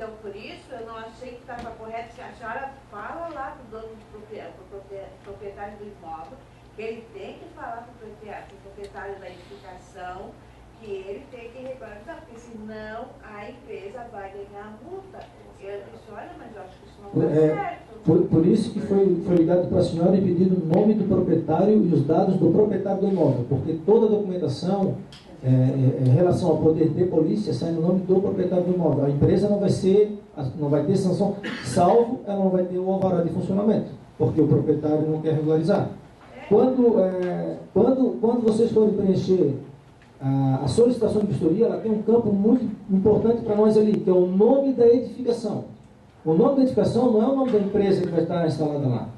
então por isso eu não achei que estava correto. Se a senhora fala lá para o dono do proprietário do imóvel, que ele tem que falar para o proprietário da edificação, que ele tem que regularizar, porque senão a empresa vai ganhar multa. Eu disse, olha, mas eu acho que isso não está certo. Por isso que foi ligado para a senhora e pedido o nome do proprietário e os dados do proprietário do imóvel, porque toda a documentação em relação ao poder de polícia sai no nome do proprietário do imóvel. A empresa não vai ter sanção, salvo ela não vai ter o alvará de funcionamento, porque o proprietário não quer regularizar. Quando vocês forem preencher a solicitação de vistoria, ela tem um campo muito importante para nós ali, que é o nome da edificação. O nome da edificação não é o nome da empresa que vai estar instalada lá.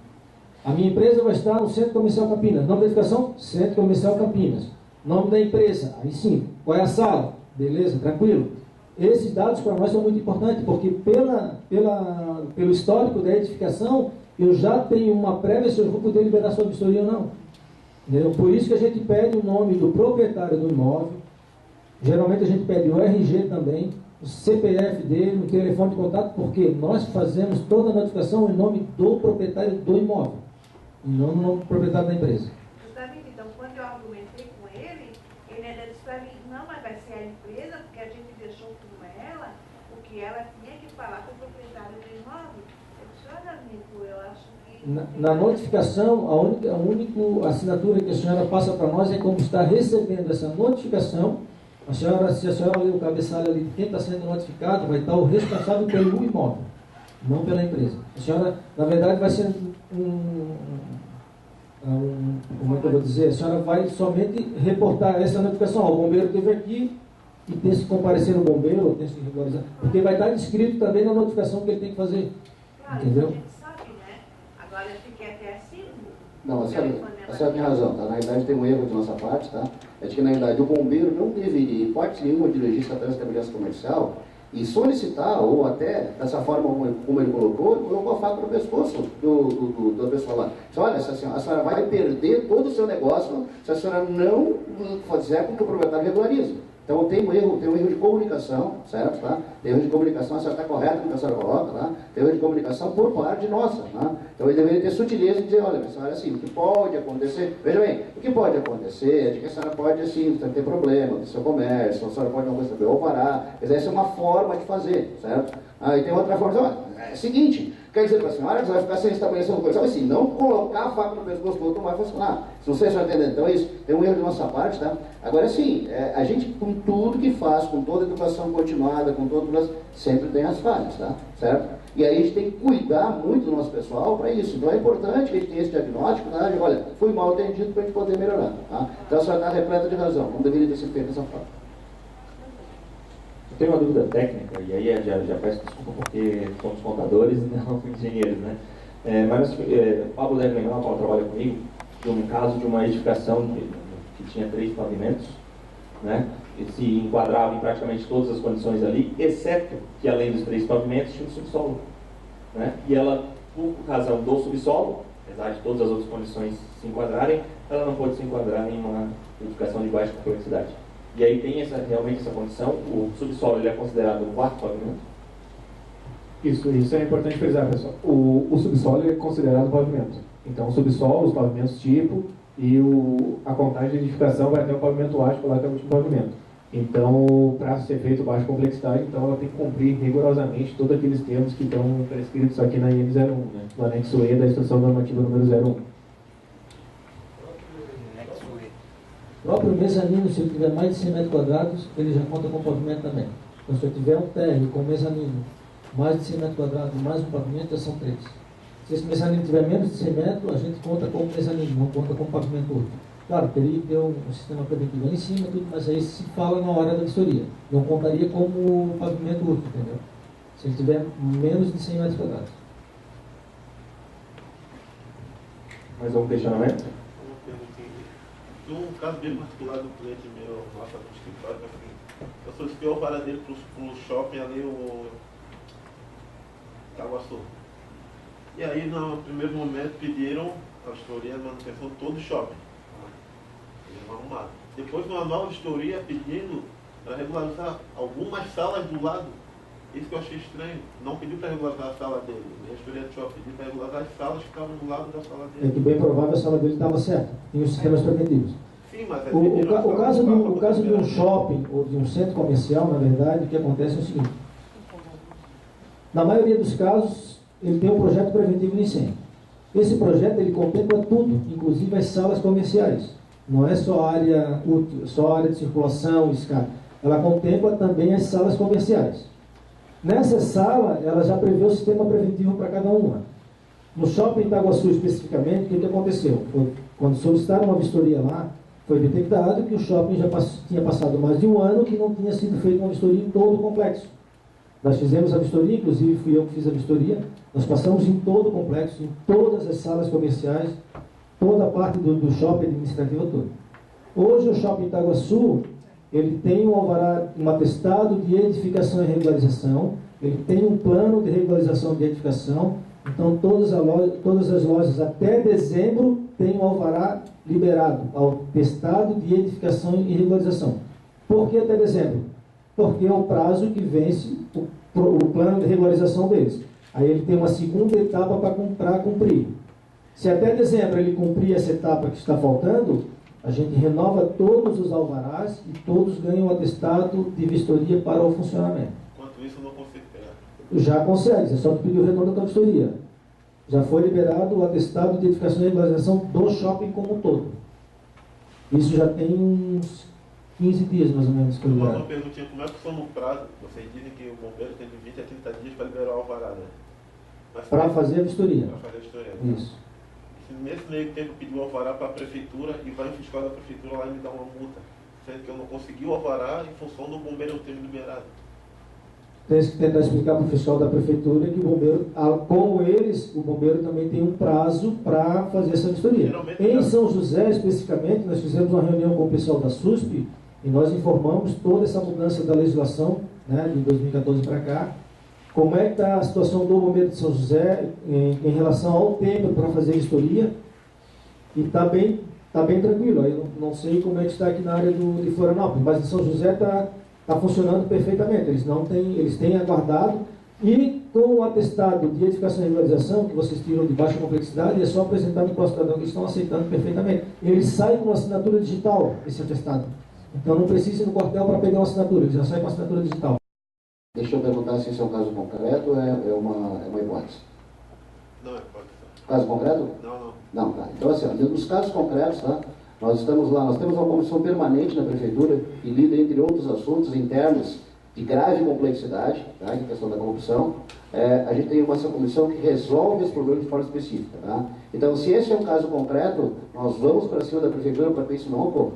A minha empresa vai estar no Centro Comercial Campinas. Nome da edificação? Centro Comercial Campinas. Nome da empresa? Aí sim. Qual é a sala? Beleza, tranquilo. Esses dados para nós são muito importantes, porque pelo histórico da edificação, eu já tenho uma prévia se eu vou poder liberar sua vistoria ou não. Entendeu? Por isso que a gente pede o nome do proprietário do imóvel. Geralmente a gente pede o RG também, o CPF dele, o telefone de contato, porque nós fazemos toda a notificação em nome do proprietário do imóvel, e não no nome do proprietário da empresa. Justamente, então, quando eu argumentei com ele, ele ainda disse para mim, não, mas vai ser a empresa, porque a gente deixou com ela o que ela tinha que falar com o proprietário do imóvel. Eu disse, olha, amigo, eu acho que... Na notificação, a única assinatura que a senhora passa para nós é como está recebendo essa notificação. Se a senhora ler o cabeçalho ali de quem está sendo notificado, vai estar o responsável pelo imóvel, não pela empresa. A senhora, na verdade, vai ser como é que eu vou dizer? A senhora vai somente reportar essa notificação. O bombeiro esteve aqui e tem que comparecer no bombeiro, ou tem que regularizar, porque vai estar descrito também na notificação que ele tem que fazer. Claro, entendeu? a gente sabe, né? Agora eu fiquei até assim. Não, a senhora tem razão, tá? Na verdade tem um erro de nossa parte, tá? É de que na verdade o bombeiro não deveria, hipótese nenhuma, dirigir estatais de estabelecimento comercial e solicitar, ou até, dessa forma como ele colocou a faca no pescoço da pessoa lá. Diz, olha, a senhora vai perder todo o seu negócio se a senhora não fizer com que o proprietário regularize. Então tem um erro de comunicação, certo? Tá? Tem erro de comunicação, a senhora está correta no que a senhora coloca, tá? Tem erro de comunicação por parte nossa, tá? Então ele deveria ter sutileza de dizer, olha, a senhora, assim, o que pode acontecer, veja bem, o que pode acontecer é de que a senhora pode, assim, ter problema do seu comércio, a senhora pode não receber ou parar, essa é uma forma de fazer, certo? E tem outra forma de dizer, olha, é o seguinte, quer dizer para a senhora que você vai ficar sem estabelecimento comercial, assim, não colocar a faca no pescoço do outro não vai funcionar. Se vocês estão entendendo, então é isso, tem um erro de nossa parte, tá? Agora sim, a gente com tudo que faz, com toda a educação continuada, com todas, sempre tem as falhas, tá? Certo? E aí a gente tem que cuidar muito do nosso pessoal para isso. Então é importante que a gente tenha esse diagnóstico, tá? Olha, fui mal atendido para a gente poder melhorar, tá? Então a senhora está repleta de razão, não deveria ter sido feita dessa forma. Eu tenho uma dúvida técnica, e aí já peço desculpa porque somos contadores e não engenheiros, né? Mas o Pablo deve lembrar, o Paulo trabalha comigo, de um caso de uma edificação que tinha 3 pavimentos, né? E se enquadrava em praticamente todas as condições ali, exceto que além dos 3 pavimentos tinha um subsolo, né? E ela, por razão do subsolo, apesar de todas as outras condições se enquadrarem, ela não pode se enquadrar em uma edificação de baixa complexidade. E aí tem realmente essa condição, o subsolo ele é considerado o 4º pavimento? Isso é importante frisar, pessoal. O subsolo é considerado pavimento. Então, o subsolo, os pavimentos tipo e a contagem de edificação vai até o pavimento ático, lá até o último pavimento. Então, para ser feito baixa complexidade, então ela tem que cumprir rigorosamente todos aqueles termos que estão prescritos aqui na IN 01, né? No anexo E da Instrução Normativa número 01. O próprio mezanino, se ele tiver mais de 100 metros quadrados, ele já conta com pavimento também. Então, se eu tiver um térreo com mezanino, mais de 100 metros quadrados, mais um pavimento, já são 3. Se esse mezanino tiver menos de 100 metros, a gente conta com mezanino, não conta com pavimento útil. Claro, teria que ter um sistema preventivo ali em cima, tudo, mas aí se fala na hora da vistoria. Não contaria como pavimento útil, entendeu? Se ele tiver menos de 100 metros quadrados. Mais algum questionamento? Um caso bem particular do cliente meu, nossa, do escritório, assim, eu solicitei o alvará dele pro shopping ali, o Caguaçu. E aí, no primeiro momento, pediram a vistoria de manutenção de todo o shopping. Eles não arrumaram. Depois, uma nova vistoria pedindo para regularizar algumas salas do lado Isso que eu achei estranho. Não pediu para regularizar a sala dele. O restaurante shopping pediu para regularizar as salas que estavam do lado da sala É dele. que bem provável a sala dele estava certa. Tinha os sistemas preventivos. Sim, mas O caso de um shopping ou de um centro comercial, na verdade, o que acontece é o seguinte. Na maioria dos casos, ele tem um projeto preventivo de incêndio. Esse projeto ele contempla tudo, inclusive as salas comerciais. Não é só a área útil, só a área de circulação, escada. Ela contempla também as salas comerciais. Nessa sala, ela já prevê o sistema preventivo para cada uma. No shopping Itaguaçu, especificamente, o que aconteceu? Quando solicitaram uma vistoria lá, foi detectado que o shopping já tinha passado mais de um ano que não tinha sido feita uma vistoria em todo o complexo. Nós fizemos a vistoria, inclusive fui eu que fiz a vistoria. Nós passamos em todo o complexo, em todas as salas comerciais, toda a parte do shopping administrativo todo. Hoje o shopping Itaguaçu, ele tem um alvará, um atestado de edificação e regularização, ele tem um plano de regularização de edificação, então todas as lojas até dezembro têm um alvará liberado, atestado de edificação e regularização. Por que até dezembro? Porque é o prazo que vence o plano de regularização deles. Aí ele tem uma segunda etapa para cumprir. Se até dezembro ele cumprir essa etapa que está faltando, a gente renova todos os alvarás e todos ganham um atestado de vistoria para o funcionamento. Enquanto isso, não consegue pegar. Já consegue, é só tu pedir o retorno da tua vistoria. Já foi liberado o atestado de edificação e regularização do shopping como um todo. Isso já tem uns 15 dias, mais ou menos, que eu liberado. Uma perguntinha, como é que funciona o prazo? Vocês dizem que o bombeiro tem de 20 a 30 dias para liberar o alvará, né? Para fazer a vistoria. Para fazer a vistoria. Isso. Se nesse meio tempo pedir o alvará para a prefeitura e vai o fiscal da prefeitura lá e me dá uma multa, sendo que eu não consegui o alvará em função do bombeiro ter me liberado. Tem que tentar explicar para o fiscal da prefeitura que o bombeiro, como eles, o bombeiro também tem um prazo para fazer essa vistoria. Em São José, especificamente, nós fizemos uma reunião com o pessoal da SUSP e nós informamos toda essa mudança da legislação, né, de 2014 para cá, como é que está a situação do bombeiro de São José em relação ao tempo para fazer a vistoria, e está bem tranquilo. Eu não sei como é que está aqui na área de Florianópolis, mas em São José está funcionando perfeitamente. Eles têm aguardado, e com o atestado de edificação e regularização, que vocês tiram de baixa complexidade, é só apresentar no próximo cidadão, que eles estão aceitando perfeitamente. Ele sai com assinatura digital, esse atestado. Então não precisa ir no quartel para pegar uma assinatura, ele já sai com assinatura digital. Deixa eu perguntar se esse é um caso concreto ou é uma hipótese. Não é hipótese. Caso concreto? Não. Não, tá. Então, assim, dentro dos casos concretos, tá? Nós temos uma comissão permanente na prefeitura que lida, entre outros assuntos internos de grave complexidade, tá? Que é a questão da corrupção. A gente tem essa comissão que resolve esse problema de forma específica, tá? Então, se esse é um caso concreto, nós vamos para cima da prefeitura para que isso não ocorra.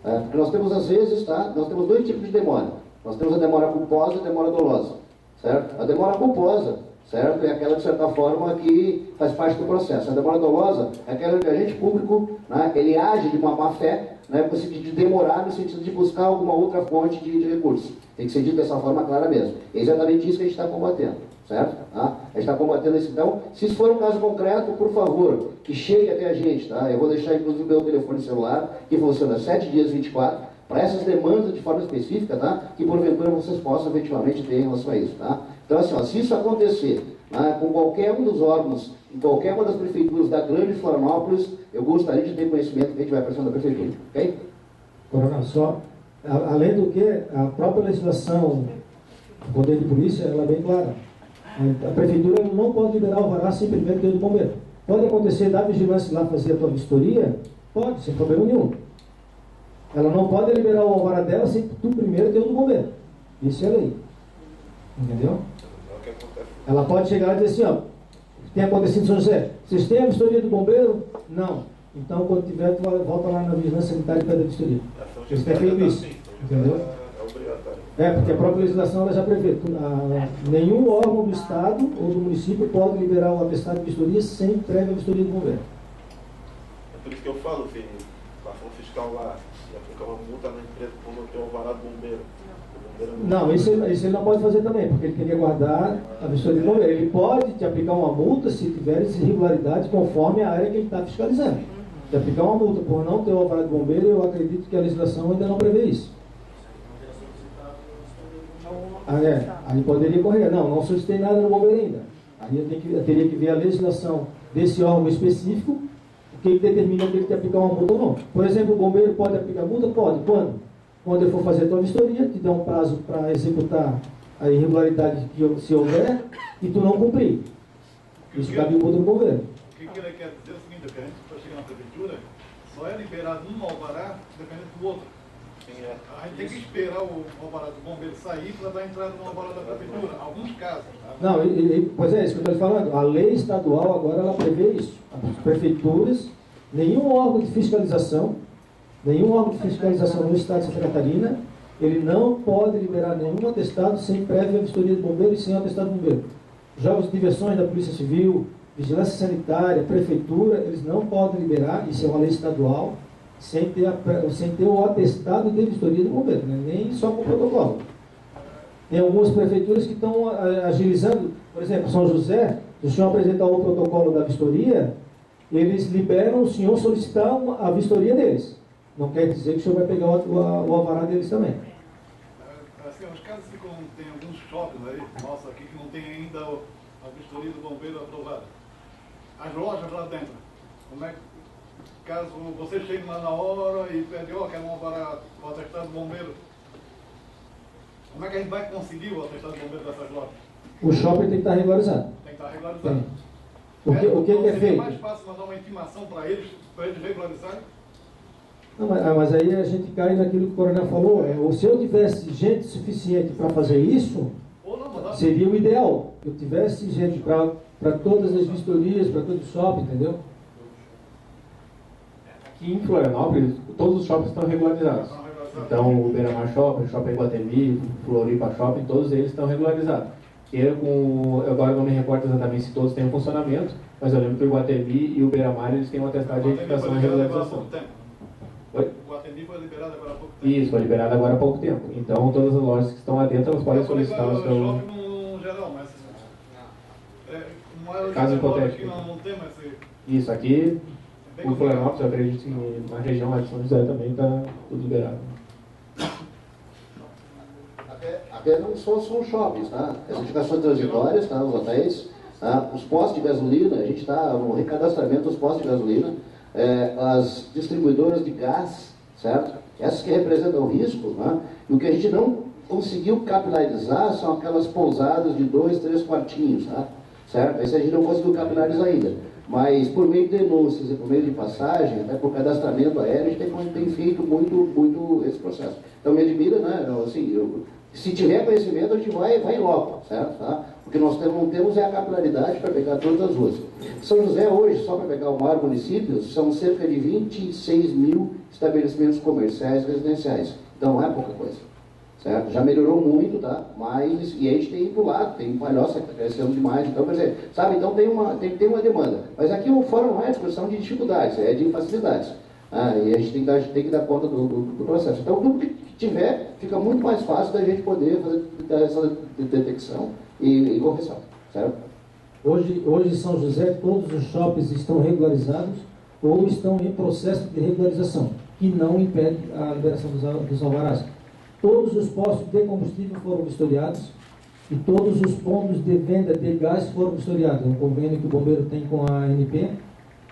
Porque nós temos, às vezes, tá? Nós temos dois tipos de demora. Nós temos a demora culposa e a demora dolosa, certo? A demora culposa, certo? É aquela, de certa forma, que faz parte do processo. A demora dolosa é aquela que o agente público, né, ele age de uma má fé, né, no sentido de demorar, no sentido de buscar alguma outra fonte de recurso. Tem que ser dito dessa forma clara mesmo. É exatamente isso que a gente está combatendo, certo? Tá? A gente está combatendo isso. Então, se isso for um caso concreto, por favor, que chegue até a gente, tá? Eu vou deixar, inclusive, o meu telefone celular, que funciona 7 dias 24, para essas demandas de forma específica, tá? Que porventura vocês possam efetivamente ter em relação a isso, tá? Então, assim, ó, se isso acontecer, né, com qualquer um dos órgãos, em qualquer uma das prefeituras da grande Florianópolis, eu gostaria de ter conhecimento que a gente vai para cima da prefeitura, ok? Coronel, só, além do que, a própria legislação do poder de polícia, ela é bem clara. A prefeitura não pode liberar o alvará sem primeiro ter o do bombeiro. Pode acontecer da vigilância lá fazer a tua vistoria? Pode, sem problema nenhum. Ela não pode liberar o alvará dela sem tu primeiro ter o do bombeiro. Isso é lei. Entendeu? Ela pode chegar e dizer assim, ó, tem acontecido em São José, vocês têm a vistoria do bombeiro? Não. Então, quando tiver, tu volta lá na vigilância sanitária e pede a vistoria. Eles têm feito isso. Entendeu? É obrigatório. Porque a própria legislação ela já prevê. Nenhum órgão do Estado ou do município pode liberar o atestado de vistoria sem prévia vistoria do bombeiro. É por isso que eu falo, filho, passar um fiscal lá, e aplicar uma multa na empresa quando não tem o alvará do bombeiro. Não, isso ele não pode fazer também, porque ele queria guardar a vistoria do bombeiro. Ele pode te aplicar uma multa se tiver irregularidades conforme a área que ele está fiscalizando. Te aplicar uma multa por não ter o alvará do bombeiro, eu acredito que a legislação ainda não prevê isso. Aí poderia correr. Não solicitei nada no bombeiro ainda. Aí eu teria que ver a legislação desse órgão específico, o que determina que ele tem que aplicar uma multa ou não. Por exemplo, o bombeiro pode aplicar multa? Pode. Quando? Quando ele for fazer a tua vistoria, te dá um prazo para executar a irregularidade que se houver, e tu não cumprir. Isso cabe multa do bombeiro. O que ele quer dizer é o seguinte, que a gente, para chegar na prefeitura, só é liberado um alvará dependendo do outro. A gente tem que esperar o alvará do bombeiro sair para dar entrada no alvará da prefeitura, alguns casos. Tá? Não, pois é, isso que eu estou te falando. A lei estadual agora ela prevê isso. As prefeituras, nenhum órgão de fiscalização no estado de Santa Catarina, ele não pode liberar nenhum atestado sem prévia vistoria do bombeiro e sem atestado do bombeiro. Jogos de diversões da Polícia Civil, Vigilância Sanitária, Prefeitura, eles não podem liberar, isso é uma lei estadual, sem ter o atestado de vistoria do bombeiro, né? Nem só com o protocolo. Tem algumas prefeituras que estão agilizando, por exemplo, São José, se o senhor apresentar o protocolo da vistoria, eles liberam o senhor solicitar a vistoria deles. Não quer dizer que o senhor vai pegar o alvará deles também. Assim, os casos que tem alguns shoppings aí, nossa, aqui que não tem ainda a vistoria do bombeiro aprovada. As lojas lá dentro, como é que, caso você chegue lá na hora e pede, quer um alvará, o atestado do bombeiro, como é que a gente vai conseguir o atestado do bombeiro dessas lojas? O shopping tem que estar regularizado. Tem que estar regularizado. O que é feito? Seria mais fácil mandar uma intimação para eles regularizarem? Não, mas aí a gente cai naquilo que o coronel falou. Se eu tivesse gente suficiente para fazer isso, seria o ideal. Eu tivesse gente para todas as vistorias, para todo o shopping, entendeu? Aqui em Florianópolis, todos os shoppings estão regularizados. Então, o Beira-Mar Shopping, Shopping Iguatemi, Floripa Shopping, todos eles estão regularizados. Eu agora não me recordo exatamente se todos têm um funcionamento, mas eu lembro que o Iguatemi e o Beira-Mar eles têm um atestado de identificação e regularização. O Iguatemi foi liberado agora há pouco tempo. Isso, foi liberado agora há pouco tempo. Então, todas as lojas que estão lá dentro, elas podem solicitar o seu... shopping no geral, mas... Caso hipotético. Que não tem, mas... Isso, aqui, o Florianópolis, eu acredito que na região lá de São José também está tudo liberado. Até não só são shoppings, tá? As indicações transitórias, tá? Os hotéis, tá? Os postos de gasolina, a gente está no recadastramento dos postos de gasolina, as distribuidoras de gás, certo? Essas que representam risco, né? E o que a gente não conseguiu capilarizar são aquelas pousadas de 2, 3 quartinhos, tá? Certo? Esse a gente não conseguiu capilarizar ainda. Mas por meio de denúncias e por meio de passagem, até por cadastramento aéreo, a gente tem feito muito esse processo. Então me admira, né? Assim, se tiver conhecimento, a gente vai em loco, certo? Tá? O que nós não temos é a capilaridade para pegar todas as ruas. São José hoje, só para pegar o maior município, são cerca de 26 mil estabelecimentos comerciais residenciais. Então não é pouca coisa, certo? Já melhorou muito, tá? Mas, e a gente tem pro lado, tem Palhoça que está crescendo demais, então, quer dizer, sabe? Então tem uma demanda. Mas aqui o fórum não é discussão de dificuldades, é de facilidades. E a gente tem que dar conta do processo. Então, tudo que tiver, fica muito mais fácil da gente poder fazer essa detecção e correção, certo? Hoje em São José, todos os shoppings estão regularizados ou estão em processo de regularização, que não impede a liberação dos alvarás. Todos os postos de combustível foram vistoriados e todos os pontos de venda de gás foram vistoriados. É um convênio que o bombeiro tem com a ANP.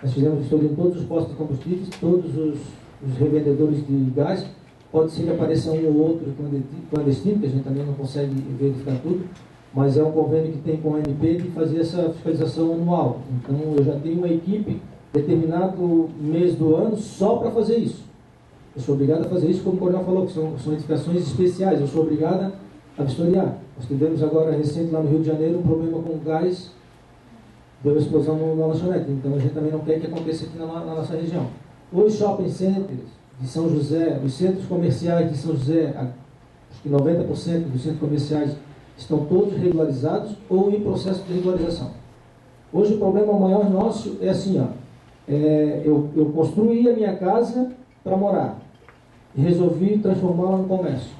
Nós fizemos vistoria em todos os postos de combustíveis, todos os revendedores de gás. Pode ser que apareça um ou outro clandestino, que a gente também não consegue verificar tudo, mas é um convênio que tem com a ANP de fazer essa fiscalização anual. Então, eu já tenho uma equipe determinado mês do ano só para fazer isso. Eu sou obrigado a fazer isso, como o coronel falou, que são edificações especiais. Eu sou obrigado a vistoriar. Nós tivemos agora, recente, lá no Rio de Janeiro, um problema com gás, deu explosão na lanchonete. Então, a gente também não quer que aconteça aqui na nossa região. Os shopping centers de São José, os centros comerciais de São José, acho que 90% dos centros comerciais estão todos regularizados ou em processo de regularização. Hoje o problema maior nosso é assim, eu construí a minha casa para morar e resolvi transformá-la no comércio.